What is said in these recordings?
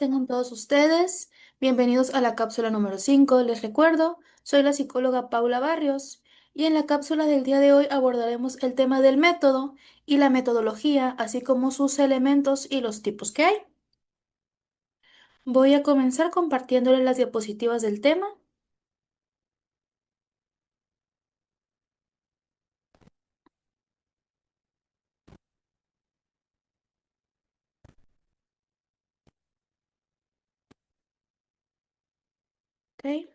tengan todos ustedes. Bienvenidos a la cápsula número 5. Les recuerdo, soy la psicóloga Paula Barrios y en la cápsula del día de hoy abordaremos el tema del método y la metodología, así como sus elementos y los tipos que hay. Voy a comenzar compartiéndoles las diapositivas del tema. ¿Ok?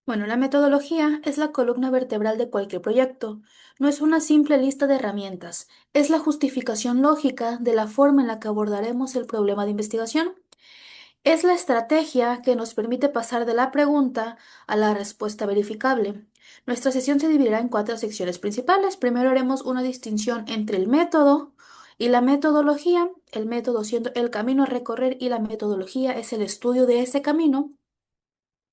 Bueno, la metodología es la columna vertebral de cualquier proyecto. No es una simple lista de herramientas, es la justificación lógica de la forma en la que abordaremos el problema de investigación. Es la estrategia que nos permite pasar de la pregunta a la respuesta verificable. Nuestra sesión se dividirá en cuatro secciones principales. Primero haremos una distinción entre el método y la metodología. El método siendo el camino a recorrer y la metodología es el estudio de ese camino.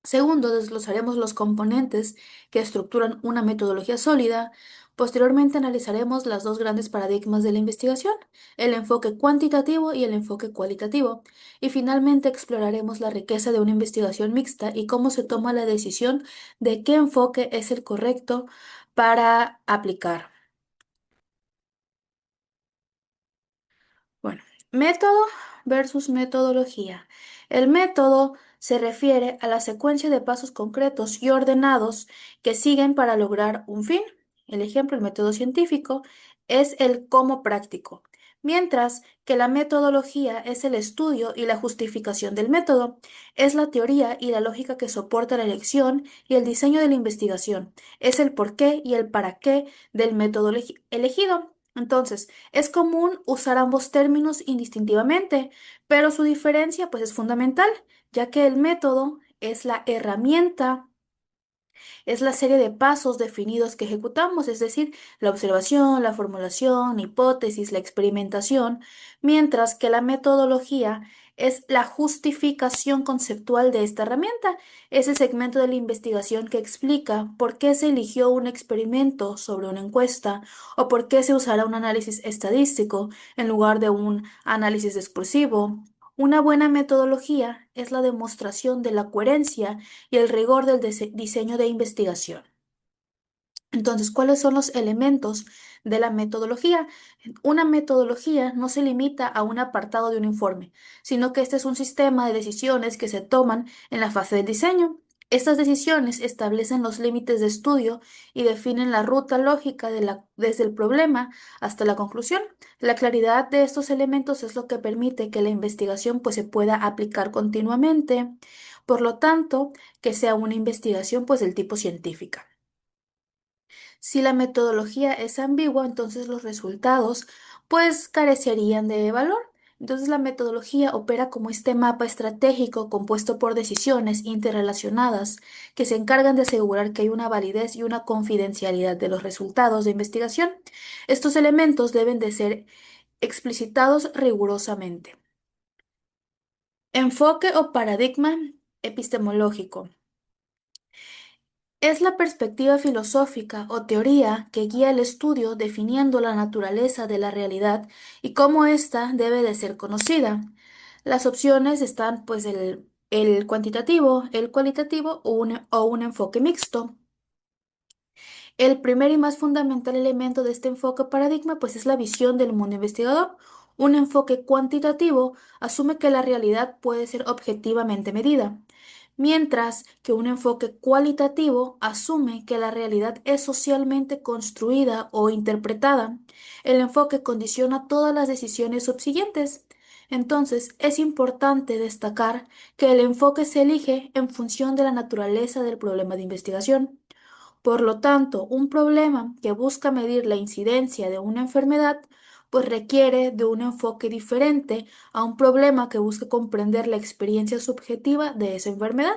Segundo, desglosaremos los componentes que estructuran una metodología sólida. Posteriormente analizaremos las dos grandes paradigmas de la investigación, el enfoque cuantitativo y el enfoque cualitativo. Y finalmente exploraremos la riqueza de una investigación mixta y cómo se toma la decisión de qué enfoque es el correcto para aplicar. Bueno, método versus metodología. El método se refiere a la secuencia de pasos concretos y ordenados que siguen para lograr un fin. El ejemplo, el método científico, es el cómo práctico, mientras que la metodología es el estudio y la justificación del método, es la teoría y la lógica que soporta la elección y el diseño de la investigación, es el por qué y el para qué del método elegido. Entonces, es común usar ambos términos indistintivamente, pero su diferencia pues es fundamental, ya que el método es la herramienta, es la serie de pasos definidos que ejecutamos, es decir, la observación, la formulación, hipótesis, la experimentación, mientras que la metodología es la justificación conceptual de esta herramienta. Es el segmento de la investigación que explica por qué se eligió un experimento sobre una encuesta o por qué se usará un análisis estadístico en lugar de un análisis discursivo. Una buena metodología es la demostración de la coherencia y el rigor del diseño de investigación. Entonces, ¿cuáles son los elementos de la metodología? Una metodología no se limita a un apartado de un informe, sino que este es un sistema de decisiones que se toman en la fase del diseño. Estas decisiones establecen los límites de estudio y definen la ruta lógica desde el problema hasta la conclusión. La claridad de estos elementos es lo que permite que la investigación pues, se pueda aplicar continuamente, por lo tanto, que sea una investigación pues, del tipo científica. Si la metodología es ambigua, entonces los resultados pues carecerían de valor. Entonces la metodología opera como este mapa estratégico compuesto por decisiones interrelacionadas que se encargan de asegurar que hay una validez y una confidencialidad de los resultados de investigación. Estos elementos deben de ser explicitados rigurosamente. Enfoque o paradigma epistemológico. Es la perspectiva filosófica o teoría que guía el estudio definiendo la naturaleza de la realidad y cómo ésta debe de ser conocida. Las opciones están pues el cuantitativo, el cualitativo o un enfoque mixto. El primer y más fundamental elemento de este enfoque paradigma pues es la visión del mundo investigador. Un enfoque cuantitativo asume que la realidad puede ser objetivamente medida, mientras que un enfoque cualitativo asume que la realidad es socialmente construida o interpretada. El enfoque condiciona todas las decisiones subsiguientes. Entonces, es importante destacar que el enfoque se elige en función de la naturaleza del problema de investigación. Por lo tanto, un problema que busca medir la incidencia de una enfermedad, pues requiere de un enfoque diferente a un problema que busca comprender la experiencia subjetiva de esa enfermedad.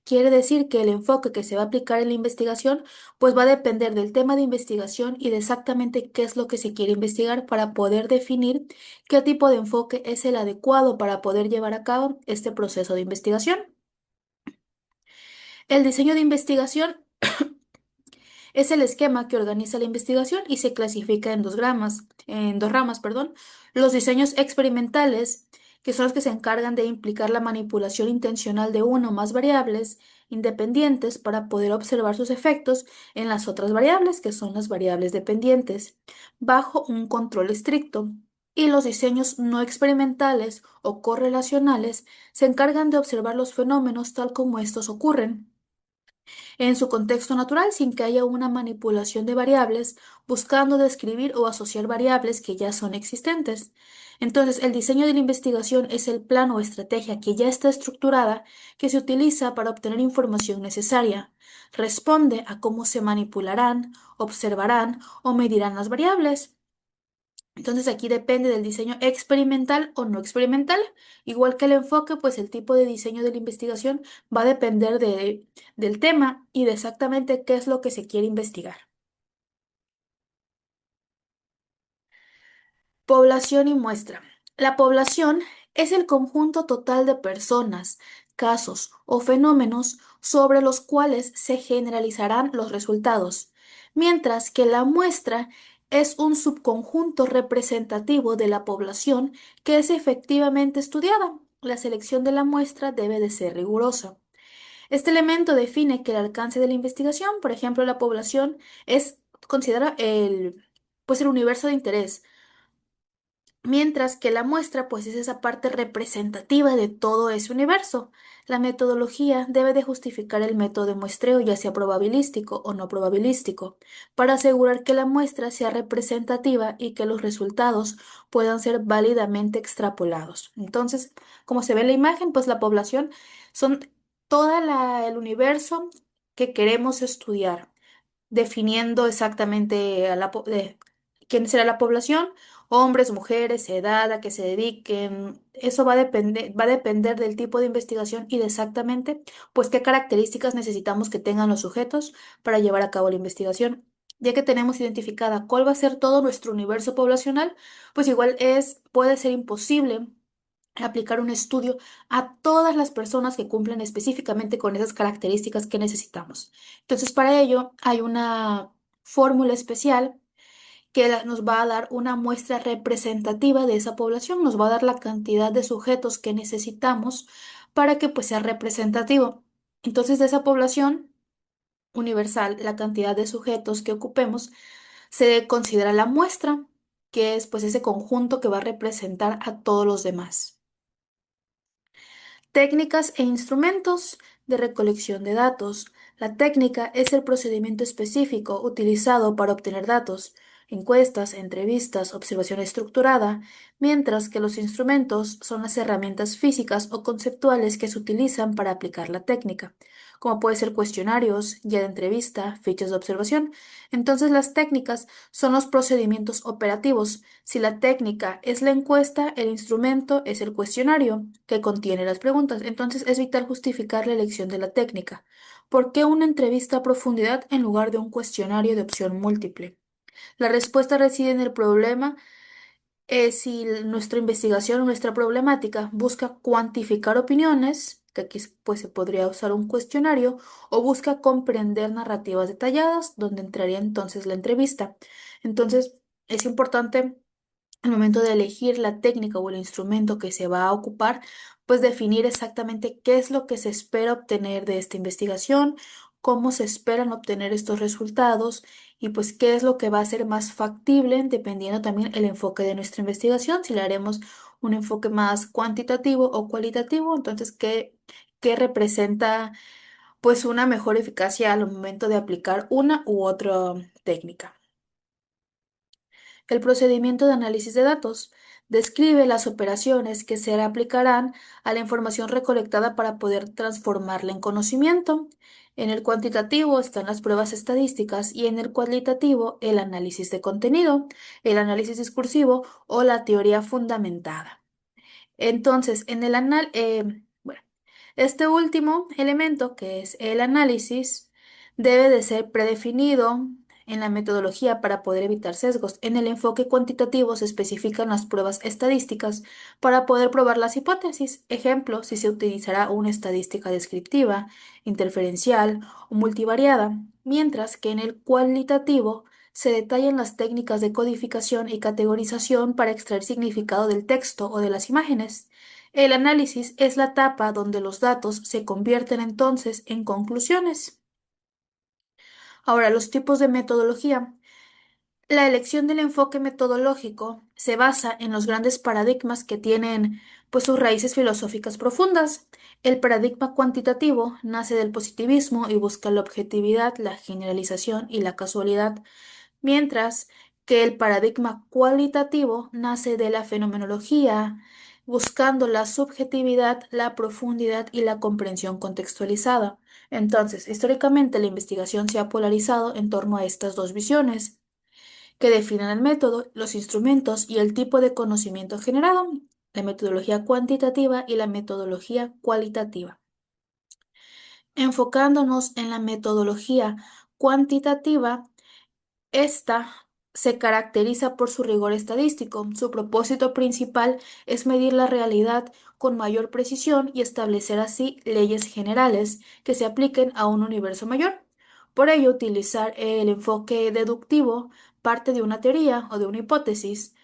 Quiere decir que el enfoque que se va a aplicar en la investigación, pues va a depender del tema de investigación y de exactamente qué es lo que se quiere investigar para poder definir qué tipo de enfoque es el adecuado para poder llevar a cabo este proceso de investigación. El diseño de investigación Es el esquema que organiza la investigación y se clasifica en dos ramas, perdón. Los diseños experimentales, que son los que se encargan de implicar la manipulación intencional de una o más variables independientes para poder observar sus efectos en las otras variables, que son las variables dependientes, bajo un control estricto. Y los diseños no experimentales o correlacionales se encargan de observar los fenómenos tal como estos ocurren en su contexto natural sin que haya una manipulación de variables, buscando describir o asociar variables que ya son existentes. Entonces, el diseño de la investigación es el plan o estrategia que ya está estructurada que se utiliza para obtener información necesaria. Responde a cómo se manipularán, observarán o medirán las variables. Entonces aquí depende del diseño experimental o no experimental. Igual que el enfoque, pues el tipo de diseño de la investigación va a depender del tema y de exactamente qué es lo que se quiere investigar. Población y muestra. La población es el conjunto total de personas, casos o fenómenos sobre los cuales se generalizarán los resultados, mientras que la muestra es un subconjunto representativo de la población que es efectivamente estudiada. La selección de la muestra debe de ser rigurosa. Este elemento define que el alcance de la investigación, por ejemplo, la población, es considera pues el universo de interés, mientras que la muestra pues es esa parte representativa de todo ese universo. La metodología debe de justificar el método de muestreo, ya sea probabilístico o no probabilístico, para asegurar que la muestra sea representativa y que los resultados puedan ser válidamente extrapolados. Entonces, como se ve en la imagen, pues la población son el universo que queremos estudiar definiendo exactamente quién será la población, hombres, mujeres, edad, a qué se dediquen. Eso va a depender del tipo de investigación y de exactamente, pues, qué características necesitamos que tengan los sujetos para llevar a cabo la investigación. Ya que tenemos identificada cuál va a ser todo nuestro universo poblacional, pues igual puede ser imposible aplicar un estudio a todas las personas que cumplen específicamente con esas características que necesitamos. Entonces, para ello hay una fórmula especial que nos va a dar una muestra representativa de esa población, nos va a dar la cantidad de sujetos que necesitamos para que pues sea representativo. Entonces, de esa población universal, la cantidad de sujetos que ocupemos se considera la muestra, que es pues ese conjunto que va a representar a todos los demás. Técnicas e instrumentos de recolección de datos. La técnica es el procedimiento específico utilizado para obtener datos, encuestas, entrevistas, observación estructurada, mientras que los instrumentos son las herramientas físicas o conceptuales que se utilizan para aplicar la técnica, como puede ser cuestionarios, guía de entrevista, fichas de observación. Entonces las técnicas son los procedimientos operativos. Si la técnica es la encuesta, el instrumento es el cuestionario que contiene las preguntas. Entonces es vital justificar la elección de la técnica. ¿Por qué una entrevista a profundidad en lugar de un cuestionario de opción múltiple? La respuesta reside en el problema. Si nuestra investigación o nuestra problemática busca cuantificar opiniones, que aquí pues se podría usar un cuestionario, o busca comprender narrativas detalladas, donde entraría entonces la entrevista. Entonces, es importante al momento de elegir la técnica o el instrumento que se va a ocupar, pues definir exactamente qué es lo que se espera obtener de esta investigación, cómo se esperan obtener estos resultados y pues qué es lo que va a ser más factible dependiendo también el enfoque de nuestra investigación, si le haremos un enfoque más cuantitativo o cualitativo, entonces qué representa pues una mejor eficacia al momento de aplicar una u otra técnica. El procedimiento de análisis de datos describe las operaciones que se aplicarán a la información recolectada para poder transformarla en conocimiento. En el cuantitativo están las pruebas estadísticas y en el cualitativo el análisis de contenido, el análisis discursivo o la teoría fundamentada. Entonces, bueno, este último elemento, que es el análisis, debe de ser predefinido En la metodología, para poder evitar sesgos, en el enfoque cuantitativo se especifican las pruebas estadísticas para poder probar las hipótesis. Ejemplo, si se utilizará una estadística descriptiva, interferencial o multivariada, mientras que en el cualitativo se detallan las técnicas de codificación y categorización para extraer significado del texto o de las imágenes. El análisis es la etapa donde los datos se convierten entonces en conclusiones. Ahora, los tipos de metodología. La elección del enfoque metodológico se basa en los grandes paradigmas que tienen pues sus raíces filosóficas profundas. El paradigma cuantitativo nace del positivismo y busca la objetividad, la generalización y la casualidad, mientras que el paradigma cualitativo nace de la fenomenología, buscando la subjetividad, la profundidad y la comprensión contextualizada. Entonces, históricamente la investigación se ha polarizado en torno a estas dos visiones que definen el método, los instrumentos y el tipo de conocimiento generado, la metodología cuantitativa y la metodología cualitativa. Enfocándonos en la metodología cuantitativa, esta se caracteriza por su rigor estadístico. Su propósito principal es medir la realidad con mayor precisión y establecer así leyes generales que se apliquen a un universo mayor. Por ello, utilizar el enfoque deductivo parte de una teoría o de una hipótesis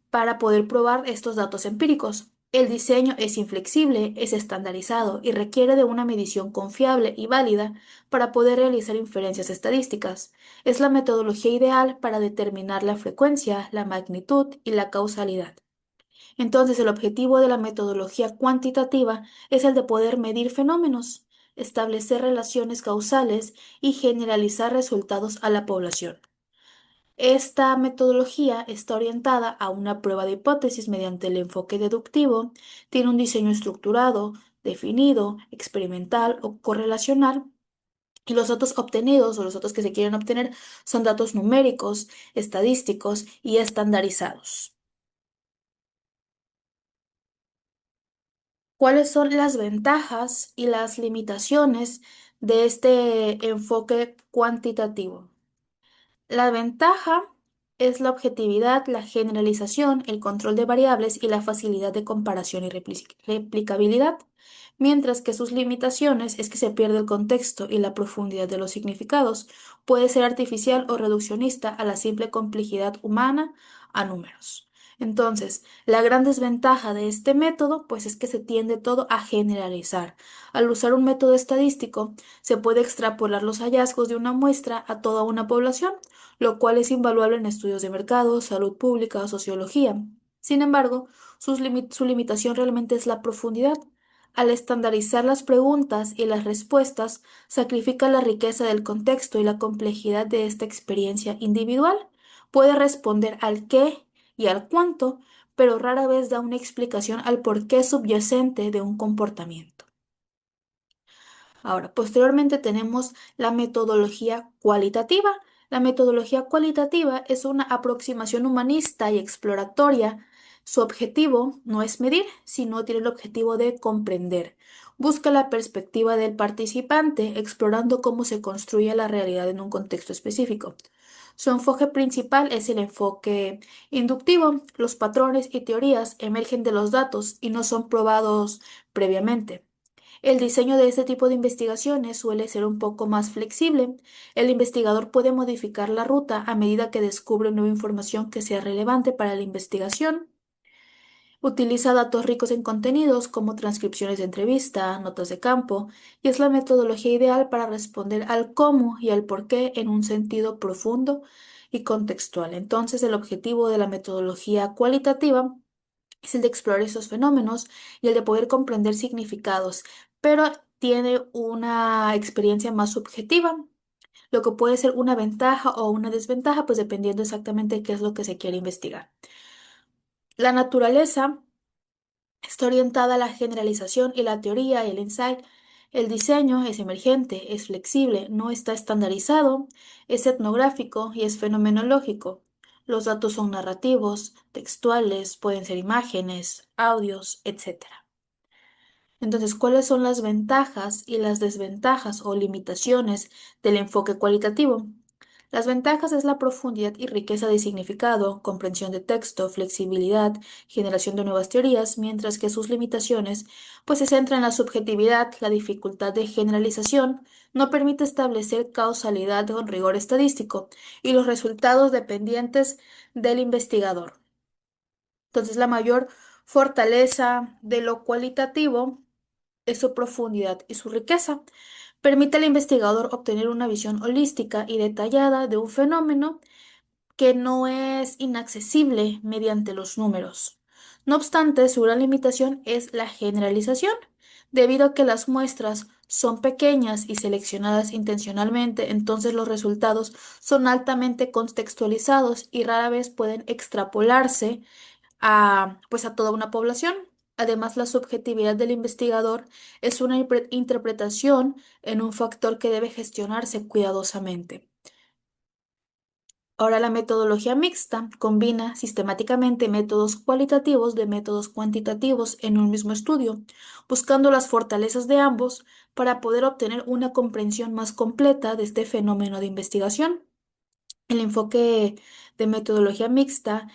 para poder probar estos datos empíricos. El diseño es inflexible, es estandarizado y requiere de una medición confiable y válida para poder realizar inferencias estadísticas. Es la metodología ideal para determinar la frecuencia, la magnitud y la causalidad. Entonces, el objetivo de la metodología cuantitativa es el de poder medir fenómenos, establecer relaciones causales y generalizar resultados a la población. Esta metodología está orientada a una prueba de hipótesis mediante el enfoque deductivo, tiene un diseño estructurado, definido, experimental o correlacional, y los datos obtenidos o los datos que se quieren obtener son datos numéricos, estadísticos y estandarizados. ¿Cuáles son las ventajas y las limitaciones de este enfoque cuantitativo? La ventaja es la objetividad, la generalización, el control de variables y la facilidad de comparación y replicabilidad, mientras que sus limitaciones es que se pierde el contexto y la profundidad de los significados. Puede ser artificial o reduccionista a la simple complejidad humana a números. Entonces, la gran desventaja de este método, pues es que se tiende todo a generalizar. Al usar un método estadístico, se puede extrapolar los hallazgos de una muestra a toda una población, lo cual es invaluable en estudios de mercado, salud pública o sociología. Sin embargo, su limitación realmente es la profundidad. Al estandarizar las preguntas y las respuestas, sacrifica la riqueza del contexto y la complejidad de esta experiencia individual. Puede responder al qué y al cuánto, pero rara vez da una explicación al porqué subyacente de un comportamiento. Ahora, posteriormente tenemos la metodología cualitativa. La metodología cualitativa es una aproximación humanista y exploratoria. Su objetivo no es medir, sino tiene el objetivo de comprender. Busca la perspectiva del participante, explorando cómo se construye la realidad en un contexto específico. Su enfoque principal es el enfoque inductivo. Los patrones y teorías emergen de los datos y no son probados previamente. El diseño de este tipo de investigaciones suele ser un poco más flexible. El investigador puede modificar la ruta a medida que descubre nueva información que sea relevante para la investigación. Utiliza datos ricos en contenidos como transcripciones de entrevista, notas de campo, y es la metodología ideal para responder al cómo y al por qué en un sentido profundo y contextual. Entonces, el objetivo de la metodología cualitativa es el de explorar esos fenómenos y el de poder comprender significados, pero tiene una experiencia más subjetiva, lo que puede ser una ventaja o una desventaja, pues dependiendo exactamente de qué es lo que se quiere investigar. La naturaleza está orientada a la generalización y la teoría y el insight. El diseño es emergente, es flexible, no está estandarizado, es etnográfico y es fenomenológico. Los datos son narrativos, textuales, pueden ser imágenes, audios, etc. Entonces, ¿cuáles son las ventajas y las desventajas o limitaciones del enfoque cualitativo? Las ventajas es la profundidad y riqueza de significado, comprensión de texto, flexibilidad, generación de nuevas teorías, mientras que sus limitaciones pues se centran en la subjetividad, la dificultad de generalización, no permite establecer causalidad con rigor estadístico y los resultados dependientes del investigador. Entonces, la mayor fortaleza de lo cualitativo es su profundidad y su riqueza. Permite al investigador obtener una visión holística y detallada de un fenómeno que no es inaccesible mediante los números. No obstante, su gran limitación es la generalización, debido a que las muestras son pequeñas y seleccionadas intencionalmente, entonces los resultados son altamente contextualizados y rara vez pueden extrapolarse pues a toda una población. Además, la subjetividad del investigador es una interpretación en un factor que debe gestionarse cuidadosamente. Ahora, la metodología mixta combina sistemáticamente métodos cualitativos de métodos cuantitativos en un mismo estudio, buscando las fortalezas de ambos para poder obtener una comprensión más completa de este fenómeno de investigación. El enfoque de metodología mixta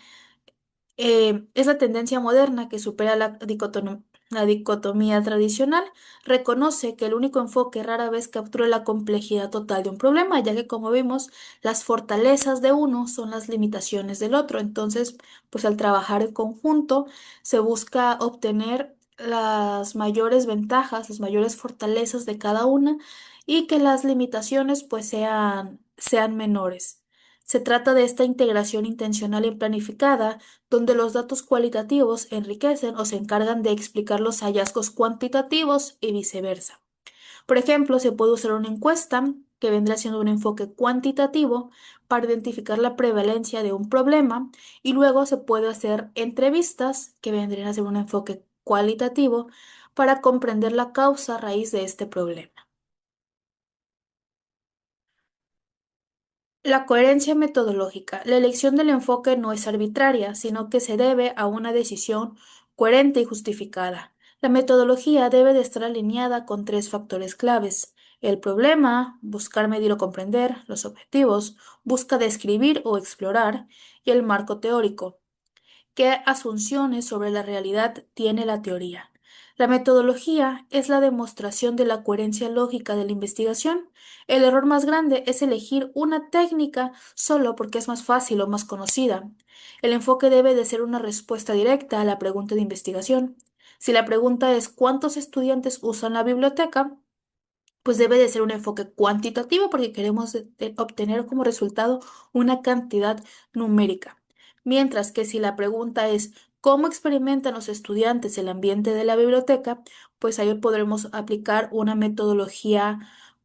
es la tendencia moderna que supera la dicotomía tradicional. Reconoce que el único enfoque rara vez captura la complejidad total de un problema, ya que como vimos, las fortalezas de uno son las limitaciones del otro. Entonces, pues al trabajar en conjunto, se busca obtener las mayores ventajas, las mayores fortalezas de cada una y que las limitaciones pues sean menores. Se trata de esta integración intencional y planificada donde los datos cualitativos enriquecen o se encargan de explicar los hallazgos cuantitativos y viceversa. Por ejemplo, se puede usar una encuesta que vendrá siendo un enfoque cuantitativo para identificar la prevalencia de un problema y luego se puede hacer entrevistas que vendrían a ser un enfoque cualitativo para comprender la causa raíz de este problema. La coherencia metodológica. La elección del enfoque no es arbitraria, sino que se debe a una decisión coherente y justificada. La metodología debe de estar alineada con tres factores claves: el problema, buscar medir o comprender; los objetivos, busca describir o explorar; y el marco teórico, ¿qué asunciones sobre la realidad tiene la teoría? La metodología es la demostración de la coherencia lógica de la investigación. El error más grande es elegir una técnica solo porque es más fácil o más conocida. El enfoque debe de ser una respuesta directa a la pregunta de investigación. Si la pregunta es ¿cuántos estudiantes usan la biblioteca?, pues debe de ser un enfoque cuantitativo porque queremos obtener como resultado una cantidad numérica. Mientras que si la pregunta es ¿cómo experimentan los estudiantes el ambiente de la biblioteca?, pues ahí podremos aplicar una metodología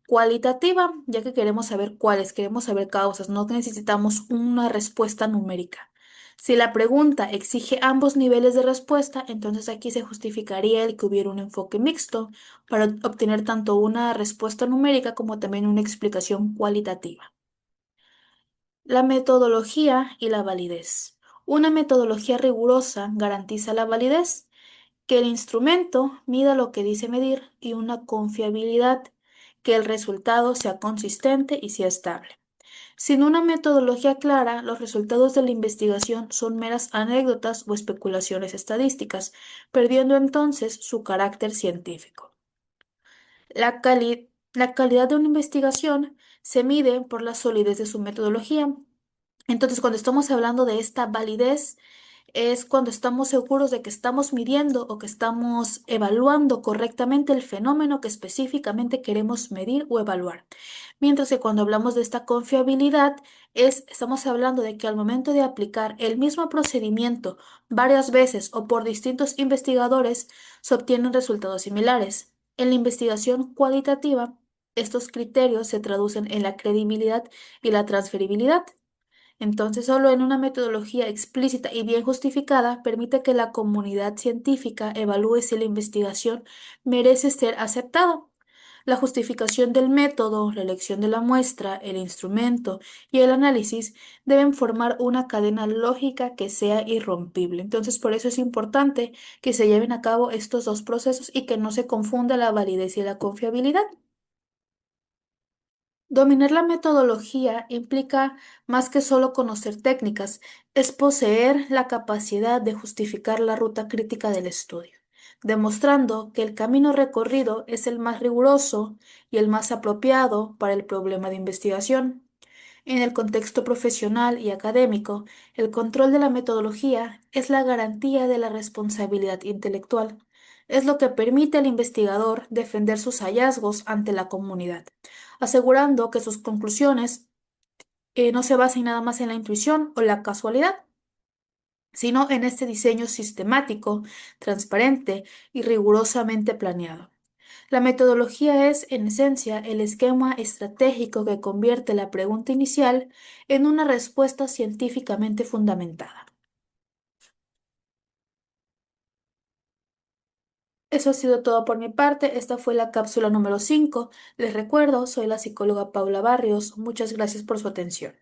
cualitativa, ya que queremos saber cuáles, queremos saber causas, no necesitamos una respuesta numérica. Si la pregunta exige ambos niveles de respuesta, entonces aquí se justificaría el que hubiera un enfoque mixto para obtener tanto una respuesta numérica como también una explicación cualitativa. La metodología y la validez. Una metodología rigurosa garantiza la validez, que el instrumento mida lo que dice medir, y una confiabilidad, que el resultado sea consistente y sea estable. Sin una metodología clara, los resultados de la investigación son meras anécdotas o especulaciones estadísticas, perdiendo entonces su carácter científico. La calidad de una investigación se mide por la solidez de su metodología. Entonces, cuando estamos hablando de esta validez, es cuando estamos seguros de que estamos midiendo o que estamos evaluando correctamente el fenómeno que específicamente queremos medir o evaluar. Mientras que cuando hablamos de esta confiabilidad, estamos hablando de que al momento de aplicar el mismo procedimiento varias veces o por distintos investigadores, se obtienen resultados similares. En la investigación cualitativa, estos criterios se traducen en la credibilidad y la transferibilidad. Entonces, solo en una metodología explícita y bien justificada permite que la comunidad científica evalúe si la investigación merece ser aceptada. La justificación del método, la elección de la muestra, el instrumento y el análisis deben formar una cadena lógica que sea irrompible. Entonces, por eso es importante que se lleven a cabo estos dos procesos y que no se confunda la validez y la confiabilidad. Dominar la metodología implica más que solo conocer técnicas, es poseer la capacidad de justificar la ruta crítica del estudio, demostrando que el camino recorrido es el más riguroso y el más apropiado para el problema de investigación. En el contexto profesional y académico, el control de la metodología es la garantía de la responsabilidad intelectual. Es lo que permite al investigador defender sus hallazgos ante la comunidad, asegurando que sus conclusiones no se basen nada más en la intuición o la casualidad, sino en este diseño sistemático, transparente y rigurosamente planeado. La metodología es, en esencia, el esquema estratégico que convierte la pregunta inicial en una respuesta científicamente fundamentada. Eso ha sido todo por mi parte. Esta fue la cápsula número 5. Les recuerdo, soy la psicóloga Paula Barrios. Muchas gracias por su atención.